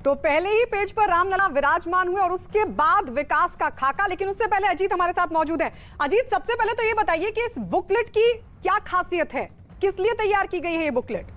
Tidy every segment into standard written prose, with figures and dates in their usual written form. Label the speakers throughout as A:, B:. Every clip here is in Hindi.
A: तो पहले ही पेज पर रामलला विराजमान हुए और उसके बाद विकास का खाका। लेकिन उससे पहले अजीत हमारे साथ मौजूद है। अजीत, सबसे पहले तो ये बताइए कि इस बुकलेट की क्या खासियत है, किस लिए तैयार की गई है ये बुकलेट?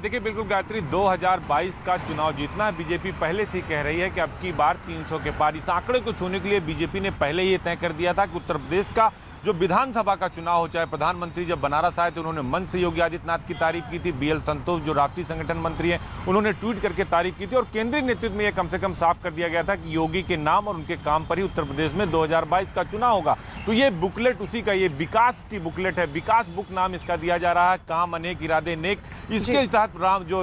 B: देखिए, बिल्कुल गायत्री, 2022 का चुनाव जीतना बीजेपी पहले से ही कह रही है कि अब की बार 300 के पार। इस आंकड़े को छूने के लिए बीजेपी ने पहले ही तय कर दिया था कि उत्तर प्रदेश का जो विधानसभा का चुनाव हो, चाहे प्रधानमंत्री जब बनारस आए तो उन्होंने मंच से योगी आदित्यनाथ की तारीफ की थी। बीएल संतोष जो राष्ट्रीय संगठन मंत्री हैं, उन्होंने ट्वीट करके तारीफ की थी और केंद्रीय नेतृत्व में यह कम से कम साफ कर दिया गया था कि योगी के नाम और उनके काम पर ही उत्तर प्रदेश में 2022 का चुनाव होगा। तो ये बुकलेट उसी का, ये विकास की बुकलेट है। विकास बुक नाम इसका दिया जा रहा है। काम अनेक, इरादे नेक। इसके तहत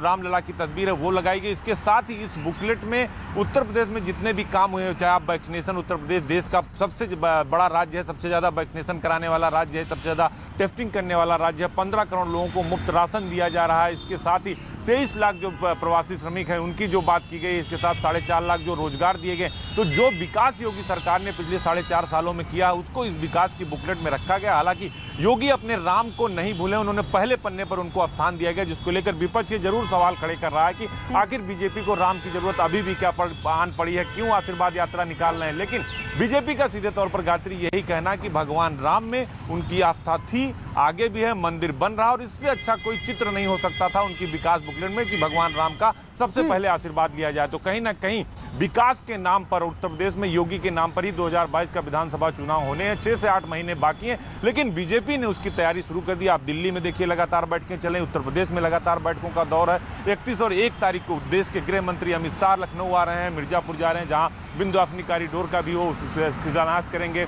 B: रामलला की तस्वीर है वो लगाई गई। इसके साथ ही इस बुकलेट में उत्तर प्रदेश में जितने भी काम हुए, चाहे आप वैक्सीनेशन, उत्तर प्रदेश देश का सबसे बड़ा राज्य है, सबसे ज्यादा वैक्सीनेशन कराने वाला राज्य है, सबसे ज्यादा टेस्टिंग करने वाला राज्य है। 15 करोड़ लोगों को मुफ्त राशन दिया जा रहा है। इसके साथ ही 23 लाख जो प्रवासी श्रमिक हैं उनकी जो बात की गई, इसके साथ 4.5 लाख जो रोजगार दिए गए। तो जो विकास योगी सरकार ने पिछले 4.5 सालों में किया, उसको इस विकास की बुकलेट में रखा गया। हालांकि योगी अपने राम को नहीं भूले, उन्होंने पहले पन्ने पर उनको स्थान दिया गया, जिसको लेकर विपक्ष ये जरूर सवाल खड़े कर रहा है कि आखिर बीजेपी को राम की जरूरत अभी भी क्या आन पड़ी है, क्यों आशीर्वाद यात्रा निकाल रहे हैं। लेकिन बीजेपी का सीधे तौर पर गायत्री यही कहना कि भगवान राम में उनकी आस्था थी, आगे भी है, मंदिर बन रहा और इससे अच्छा कोई चित्र नहीं हो सकता था उनकी विकास बुकलेट में कि भगवान राम का सबसे पहले आशीर्वाद लिया जाए। तो कहीं ना कहीं विकास के नाम पर उत्तर प्रदेश में योगी के नाम पर ही 2022 का विधानसभा चुनाव होने हैं। 6 से 8 महीने बाकी हैं, लेकिन बीजेपी ने उसकी तैयारी शुरू कर दी। आप दिल्ली में देखिए लगातार बैठकें चलें, उत्तर प्रदेश में लगातार बैठकों का दौर है। 31 और 1 तारीख को देश के गृह मंत्री अमित शाह लखनऊ आ रहे हैं, मिर्जापुर जा रहे हैं, जहां विंध्यवासिनी कॉरिडोर का भी वो शिलान्यास करेंगे।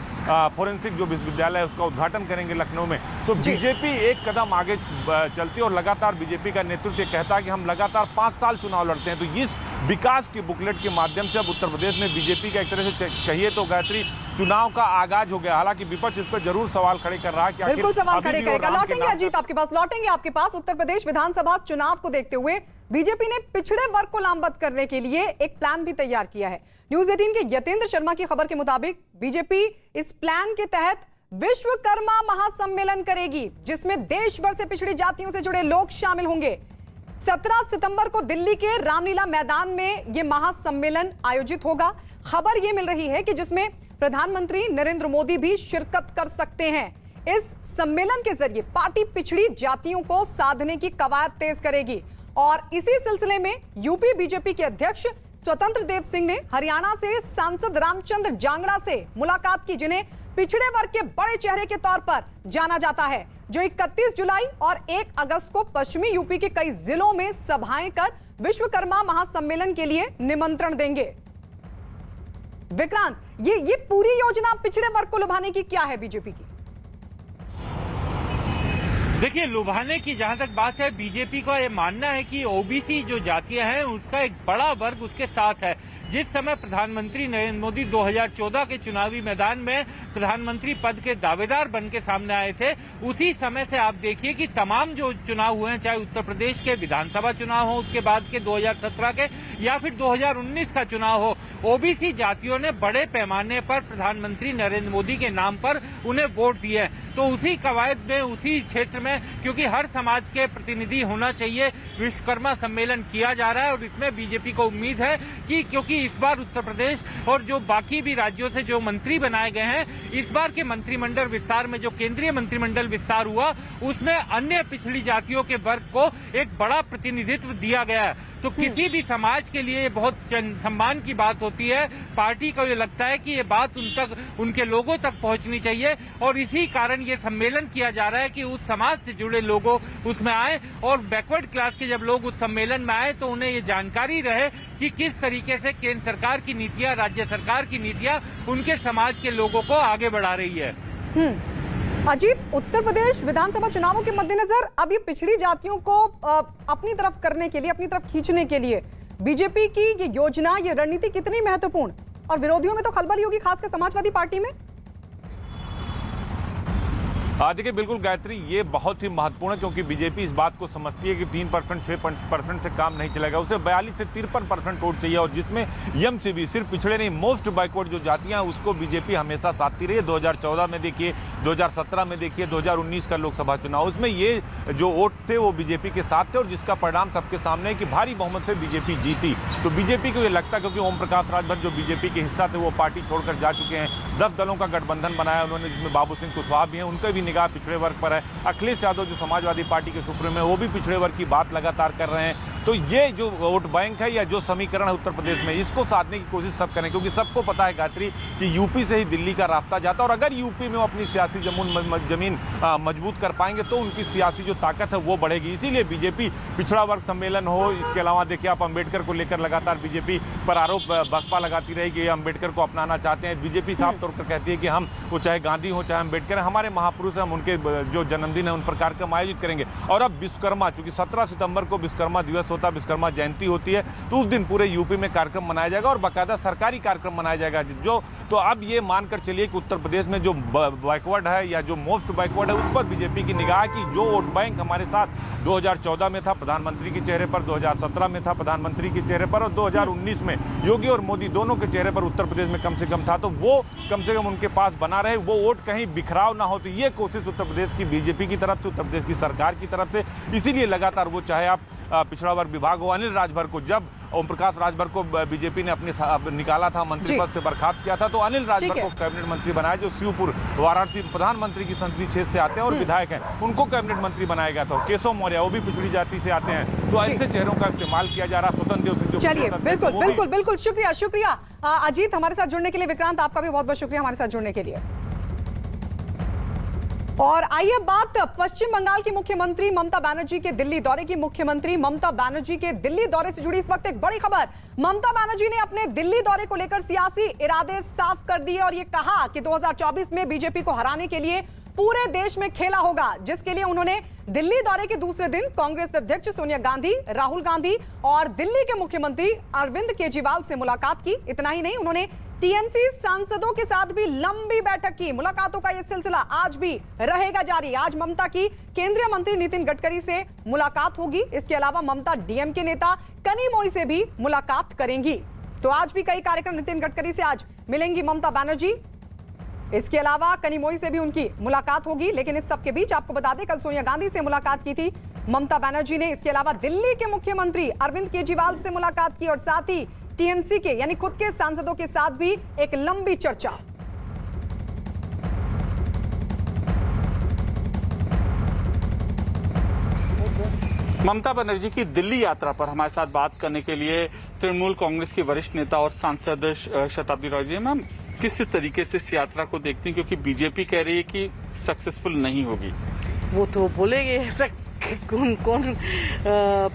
B: फोरेंसिक जो विश्वविद्यालय है उसका उद्घाटन करेंगे लखनऊ में। तो बीजेपी एक कदम आगे चलती है और लगातार बीजेपी का नेतृत्व कहता है कि हम लगातार 5 साल चुनाव लड़ते हैं। तो इस विकास की बुकलेट के माध्यम से अब उत्तर प्रदेश में बीजेपी का एक तरह से कहिए तो गायत्री चुनाव का आगाज हो गया। हालांकि विपक्ष इस पर जरूर सवाल खड़े कर रहा है कि
A: बिल्कुल सवाल खड़े करेगा। लौटेंगे अजीत आपके पास, लौटेंगे आपके पास। उत्तर प्रदेश विधानसभा चुनाव को देखते हुए बीजेपी ने पिछड़े वर्ग को लामबंद करने के लिए एक प्लान भी तैयार किया है। न्यूज 18 के यतेंद्र शर्मा की खबर के मुताबिक बीजेपी इस प्लान के तहत विश्वकर्मा महासम्मेलन करेगी, जिसमें देश भर से पिछड़ी जातियों से जुड़े लोग शामिल होंगे। 17 सितंबर को दिल्ली के रामलीला मैदान में यह महासम्मेलन आयोजित होगा। खबर यह मिल रही है कि जिसमें प्रधानमंत्री नरेंद्र मोदी भी शिरकत कर सकते हैं। इस सम्मेलन के जरिए पार्टी पिछड़ी जातियों को साधने की कवायद तेज करेगी। और इसी सिलसिले में यूपी बीजेपी के अध्यक्ष स्वतंत्र देव सिंह ने हरियाणा से सांसद रामचंद्र जांगड़ा से मुलाकात की, जिन्हें पिछड़े वर्ग के बड़े चेहरे के तौर पर जाना जाता है, जो 31 जुलाई और 1 अगस्त को पश्चिमी यूपी के कई जिलों में सभाएं कर विश्वकर्मा महासम्मेलन के लिए निमंत्रण देंगे। विक्रांत, ये पूरी योजना पिछड़े वर्ग को लुभाने की क्या है बीजेपी की?
C: देखिए, लुभाने की जहां तक बात है, बीजेपी का ये मानना है कि ओबीसी जो जातियां हैं उसका एक बड़ा वर्ग उसके साथ है। जिस समय प्रधानमंत्री नरेंद्र मोदी 2014 के चुनावी मैदान में प्रधानमंत्री पद के दावेदार बन के सामने आए थे, उसी समय से आप देखिए कि तमाम जो चुनाव हुए हैं, चाहे उत्तर प्रदेश के विधानसभा चुनाव हो, उसके बाद के 2017 के या फिर 2019 का चुनाव हो, ओबीसी जातियों ने बड़े पैमाने पर प्रधानमंत्री नरेंद्र मोदी के नाम पर उन्हें वोट दिए। तो उसी कवायद में, उसी क्षेत्र में, क्योंकि हर समाज के प्रतिनिधि होना चाहिए, विश्वकर्मा सम्मेलन किया जा रहा है। और इसमें बीजेपी को उम्मीद है कि क्योंकि इस बार उत्तर प्रदेश और जो बाकी भी राज्यों से जो मंत्री बनाए गए हैं, इस बार के मंत्रिमंडल विस्तार में जो केंद्रीय मंत्रिमंडल विस्तार हुआ, उसमें अन्य पिछड़ी जातियों के वर्ग को एक बड़ा प्रतिनिधित्व दिया गया है। तो किसी भी समाज के लिए बहुत सम्मान की बात होती है। पार्टी को ये लगता है कि ये बात उन तक, उनके लोगों तक पहुंचनी चाहिए और इसी कारण ये सम्मेलन किया जा रहा है कि उस समाज से जुड़े लोगों उसमें आए और बैकवर्ड क्लास के जब लोग उस सम्मेलन में आए तो उन्हें ये जानकारी रहे कि किस तरीके से केंद्र सरकार की नीतियां, राज्य सरकार की नीतियां उनके समाज के लोगों को आगे बढ़ा रही है।
A: अजीत, उत्तर प्रदेश विधानसभा चुनावों के मद्देनजर अब ये पिछड़ी जातियों को अपनी तरफ करने के लिए, अपनी तरफ खींचने के लिए बीजेपी की ये योजना, ये रणनीति कितनी महत्वपूर्ण और विरोधियों में तो खलबली होगी, खासकर समाजवादी पार्टी में?
B: देखिए बिल्कुल गायत्री, ये बहुत ही महत्वपूर्ण है क्योंकि बीजेपी इस बात को समझती है कि 3% 6% से काम नहीं चलेगा, उसे 42 से 53% वोट चाहिए। और जिसमें एमसीबी सिर्फ पिछड़े नहीं, मोस्ट बैकवर्ड जो जातियां हैं उसको बीजेपी हमेशा साथती रही है। 2014 में देखिए, 2017 में देखिए, 2019 का लोकसभा चुनाव, उसमें ये जो वोट थे वो बीजेपी के साथ थे और जिसका परिणाम सबके सामने है कि भारी बहुमत से बीजेपी जीती। तो बीजेपी को ये लगता है, क्योंकि ओम प्रकाश राजभर जो बीजेपी के हिस्सा थे वो पार्टी छोड़कर जा चुके हैं, 10 दलों का गठबंधन बनाया उन्होंने, जिसमें बाबू सिंह कुशवाहा भी हैं, उनका भी निगाह पिछड़े वर्ग पर है। अखिलेश यादव जो समाजवादी पार्टी के सुप्रीमो है वो भी पिछड़े वर्ग की बात लगातार कर रहे हैं। तो ये जो वोट बैंक है या जो समीकरण है उत्तर प्रदेश में, इसको साधने की कोशिश सब करें, क्योंकि सबको पता है गायत्री कि यूपी से ही दिल्ली का रास्ता जाता है और अगर यूपी में वो अपनी सियासी जमीन मजबूत कर पाएंगे तो उनकी सियासी जो ताकत है वो बढ़ेगी। इसीलिए बीजेपी पिछड़ा वर्ग सम्मेलन हो, इसके अलावा देखिए आप अंबेडकर को लेकर लगातार बीजेपी पर आरोप बसपा लगाती रहेगी, अंबेडकर को अपनाना चाहते हैं। बीजेपी साफ तौर पर कहती है कि हम, वो चाहे गांधी हो चाहे अंबेडकर, हमारे महापुरुष, हम उनके जो जन्मदिन है उन पर कार्यक्रम आयोजित करेंगे। और अब विश्वकर्मा, चूंकि 17 सितंबर को विश्वकर्मा दिवस होता है, विश्वकर्मा जयंती होती है, तो उस दिन पूरे यूपी में कार्यक्रम मनाया जाएगा और बाकायदा सरकारी कार्यक्रम मनाया जाएगा। जो तो अब ये मानकर चलिए कि उत्तर प्रदेश में जो बैकवर्ड है या जो मोस्ट बैकवर्ड है उस पर बीजेपी की निगाह की जो वोट बैंक हमारे साथ 2014 में था प्रधानमंत्री के चेहरे पर, 2017 में था प्रधानमंत्री के चेहरे पर और 2019 में योगी और मोदी दोनों के चेहरे पर उत्तर प्रदेश में कम से कम था, तो वो कम से कम उनके पास बना रहे, वो वोट कहीं बिखराव ना हो। तो ये कोशिश उत्तर प्रदेश की बीजेपी की तरफ से, उत्तर प्रदेश की सरकार की तरफ से, इसीलिए लगातार वो, चाहे आप पिछड़ा वर्ग विभाग हो, अनिल राजभर को, जब ओम प्रकाश राजभर को बीजेपी ने अपने निकाला था, मंत्री पद से बर्खास्त किया था, तो अनिल राजभर को कैबिनेट मंत्री बनाया, जो शिवपुर वाराणसी प्रधानमंत्री की संसदीय क्षेत्र से आते हैं और विधायक हैं, उनको कैबिनेट मंत्री बनाया गया था। केशव मौर्य वो भी पिछड़ी जाति से आते हैं, तो ऐसे चेहरों का इस्तेमाल किया जा रहा। स्वतंत्र देव सिंह,
A: चलिए बिल्कुल शुक्रिया अजीत हमारे साथ जुड़ने के लिए। विक्रांत आपका भी बहुत बहुत शुक्रिया हमारे साथ जुड़ने के लिए। और आइए बात पश्चिम बंगाल की मुख्यमंत्री ममता बनर्जी के दिल्ली दौरे की। मुख्यमंत्री ममता बनर्जी के दिल्ली दौरे से जुड़ी इस वक्त एक बड़ी खबर। ममता बनर्जी ने अपने दिल्ली दौरे को लेकर सियासी इरादे साफ कर दिए और ये कहा कि 2024 में बीजेपी को हराने के लिए पूरे देश में खेला होगा, जिसके लिए उन्होंने दिल्ली दौरे के दूसरे दिन कांग्रेस अध्यक्ष सोनिया गांधी, राहुल गांधी और दिल्ली के मुख्यमंत्री अरविंद केजरीवाल से मुलाकात की। इतना ही नहीं, उन्होंने टीएमसी सांसदों के साथ भी लंबी बैठक की। मुलाकातों का यह सिलसिला आज भी रहेगा जारी। आज ममता की केंद्रीय मंत्री नितिन गडकरी से मुलाकात होगी। इसके अलावा ममता डीएमके नेता कनिमोई से भी मुलाकात करेंगी। तो आज भी कई कार्यक्रम, नितिन गडकरी से आज मिलेंगी ममता बनर्जी, इसके अलावा कनिमोई से भी उनकी मुलाकात होगी। लेकिन इस सबके बीच आपको बता दें, कल सोनिया गांधी से मुलाकात की थी ममता बनर्जी ने। इसके अलावा दिल्ली के मुख्यमंत्री अरविंद केजरीवाल से मुलाकात की और साथ ही टीएमसी के यानी खुद के सांसदों के साथ भी एक लंबी चर्चा।
D: ममता बनर्जी की दिल्ली यात्रा पर हमारे साथ बात करने के लिए तृणमूल कांग्रेस की वरिष्ठ नेता और सांसद शताब्दी रॉय जी। मैम, किस तरीके से इस यात्रा को देखती हैं, क्योंकि बीजेपी कह रही है कि सक्सेसफुल नहीं होगी?
E: वो तो बोलेंगे, ऐसा कौन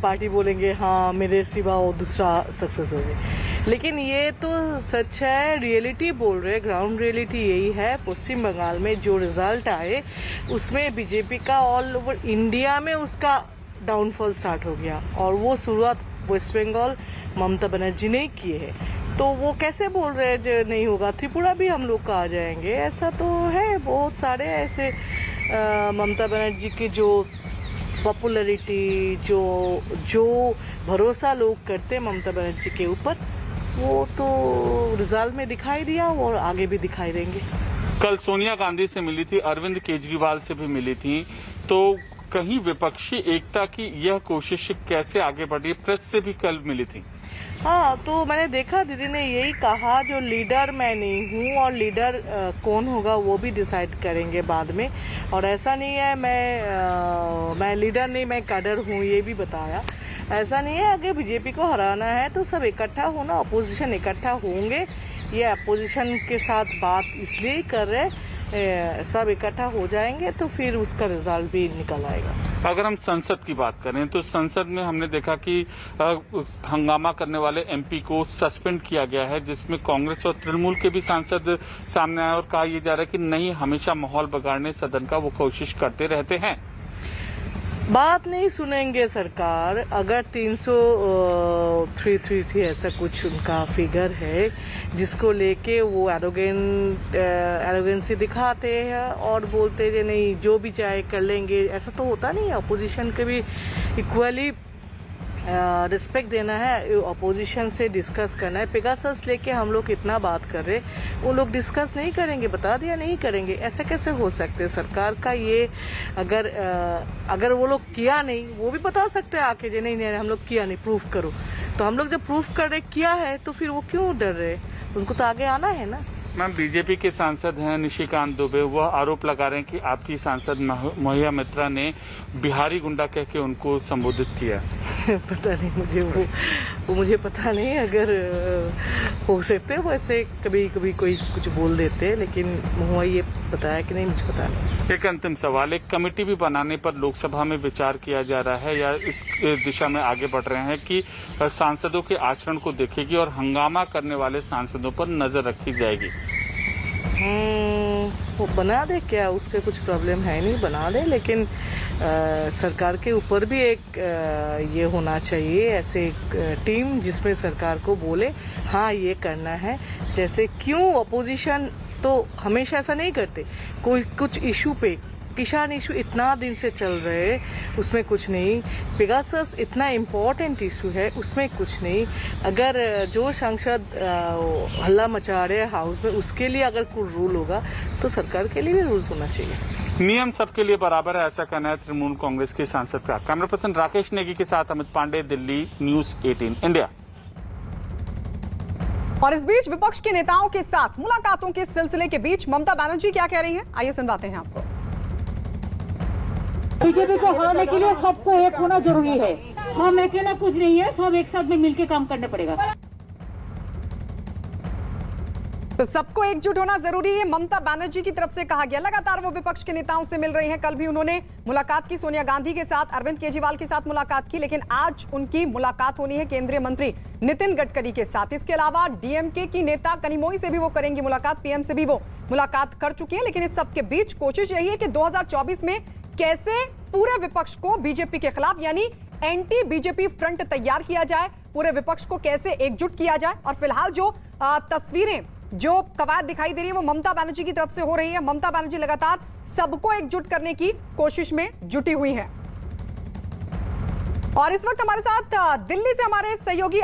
E: पार्टी बोलेंगे हाँ मेरे सिवा वो दूसरा सक्सेस होगी। लेकिन ये तो सच है, रियलिटी बोल रहे, ग्राउंड रियलिटी यही है। पश्चिम बंगाल में जो रिजल्ट आए उसमें बीजेपी का ऑल ओवर इंडिया में उसका डाउनफॉल स्टार्ट हो गया और वो शुरुआत वेस्ट बंगाल ममता बनर्जी ने किए है। तो वो कैसे बोल रहे हैं जो नहीं होगा? त्रिपुरा भी हम लोग का आ जाएंगे, ऐसा तो है। बहुत सारे ऐसे ममता बनर्जी की जो पॉपुलैरिटी, जो भरोसा लोग करते हैं ममता बनर्जी के ऊपर, वो तो रिजल्ट में दिखाई दिया और आगे भी दिखाई देंगे।
D: कल सोनिया गांधी से मिली थी, अरविंद केजरीवाल से भी मिली थी, तो कहीं विपक्षी एकता की यह कोशिश कैसे आगे बढ़ी? प्रेस से भी कल मिली थी।
E: हाँ, तो मैंने देखा दीदी ने यही कहा, जो लीडर मैं नहीं हूँ और लीडर कौन होगा वो भी डिसाइड करेंगे बाद में। और ऐसा नहीं है मैं लीडर नहीं, मैं कैडर हूँ, ये भी बताया। ऐसा नहीं है, अगर बीजेपी को हराना है तो सब इकट्ठा होना, अपोजिशन इकट्ठा होंगे। ये अपोजिशन के साथ बात इसलिए ही कर रहे, सब इकट्ठा हो जाएंगे तो फिर उसका रिजल्ट भी निकल आएगा।
D: अगर हम संसद की बात करें तो संसद में हमने देखा कि हंगामा करने वाले एमपी को सस्पेंड किया गया है, जिसमें कांग्रेस और तृणमूल के भी सांसद सामने आए और कहा यह जा रहा है कि नहीं, हमेशा माहौल बिगाड़ने सदन का वो कोशिश करते रहते हैं।
E: बात नहीं सुनेंगे सरकार। अगर 333 ऐसा कुछ उनका फिगर है जिसको लेके वो एरोगेंसी दिखाते हैं और बोलते हैं नहीं जो भी चाहे कर लेंगे, ऐसा तो होता नहीं है। अपोजिशन के भी इक्वली रिस्पेक्ट देना है, अपोजिशन से डिस्कस करना है। पेगासस लेके हम लोग इतना बात कर रहे, वो लोग डिस्कस नहीं करेंगे, बता दिया नहीं करेंगे। ऐसा कैसे हो सकते? सरकार का ये अगर वो लोग किया नहीं, वो भी बता सकते हैं आके जे नहीं हम लोग किया नहीं, प्रूफ करो। तो हम लोग जब प्रूफ कर रहे किया है तो फिर वो क्यों डर रहे? उनको तो आगे आना है ना।
D: मैम, बीजेपी के सांसद हैं निशिकांत दुबे, वह आरोप लगा रहे हैं कि आपकी सांसद महिया मित्रा ने बिहारी गुंडा कह के उनको संबोधित किया।
E: पता नहीं मुझे, वो मुझे पता नहीं। अगर हो सकते हैं वैसे कभी कभी कोई कुछ बोल देते हैं, लेकिन महुआ ये बताया कि नहीं, मुझे पता नहीं।
D: एक अंतिम सवाल, एक कमेटी भी बनाने पर लोकसभा में विचार किया जा रहा है या इस दिशा में आगे बढ़ रहे हैं कि सांसदों के आचरण को देखेगी और हंगामा करने वाले सांसदों पर नजर रखी जाएगी?
E: वो बना दे, क्या उसके कुछ प्रॉब्लम है नहीं, बना दे। लेकिन सरकार के ऊपर भी एक ये होना चाहिए, ऐसे एक टीम जिसमें सरकार को बोले हाँ ये करना है। जैसे क्यों अपोजिशन तो हमेशा ऐसा नहीं करते, कोई कुछ इशू पे, किसान इशू इतना दिन से चल रहे उसमें कुछ नहीं, पेगासस इतना इम्पोर्टेंट इशू है उसमें कुछ नहीं। अगर जो सांसद हल्ला मचा रहे हाउस में, उसके लिए अगर कोई रूल होगा तो सरकार के लिए भी रूल्स होना चाहिए।
D: नियम सबके लिए बराबर है, ऐसा कहना है तृणमूल कांग्रेस के सांसद का। कैमरा पर्सन राकेश नेगी के साथ अमित पांडे, दिल्ली, न्यूज 18 इंडिया।
A: और इस बीच विपक्ष के नेताओं के साथ मुलाकातों के सिलसिले के बीच ममता बनर्जी क्या कह रही हैं, आइए सुनवाते हैं आपको।
F: बीजेपी को हराने के लिए सबको एक होना जरूरी है। हम अकेला कुछ नहीं है, सब एक साथ में मिलकर काम करना पड़ेगा।
A: तो सबको एकजुट होना जरूरी है, ममता बनर्जी की तरफ से कहा गया। लगातार वो विपक्ष के नेताओं से मिल रही हैं। कल भी उन्होंने मुलाकात की सोनिया गांधी के साथ, अरविंद केजरीवाल के साथ मुलाकात की, लेकिन आज उनकी मुलाकात होनी है केंद्रीय मंत्री नितिन गडकरी के साथ। इसके अलावा डीएमके की नेता कनिमोई से भी वो करेंगी मुलाकात, पीएम से भी वो मुलाकात कर चुकी है। लेकिन इस सबके बीच कोशिश यही है कि 2024 में कैसे पूरे विपक्ष को बीजेपी के खिलाफ यानी एंटी बीजेपी फ्रंट तैयार किया जाए, पूरे विपक्ष को कैसे एकजुट किया जाए। और फिलहाल जो तस्वीरें, जो कवायद दिखाई दे रही है वो ममता बनर्जी की तरफ से हो रही है। ममता बनर्जी लगातार सबको एकजुट करने की कोशिश में जुटी हुई है। और इस वक्त हमारे साथ दिल्ली से हमारे सहयोगी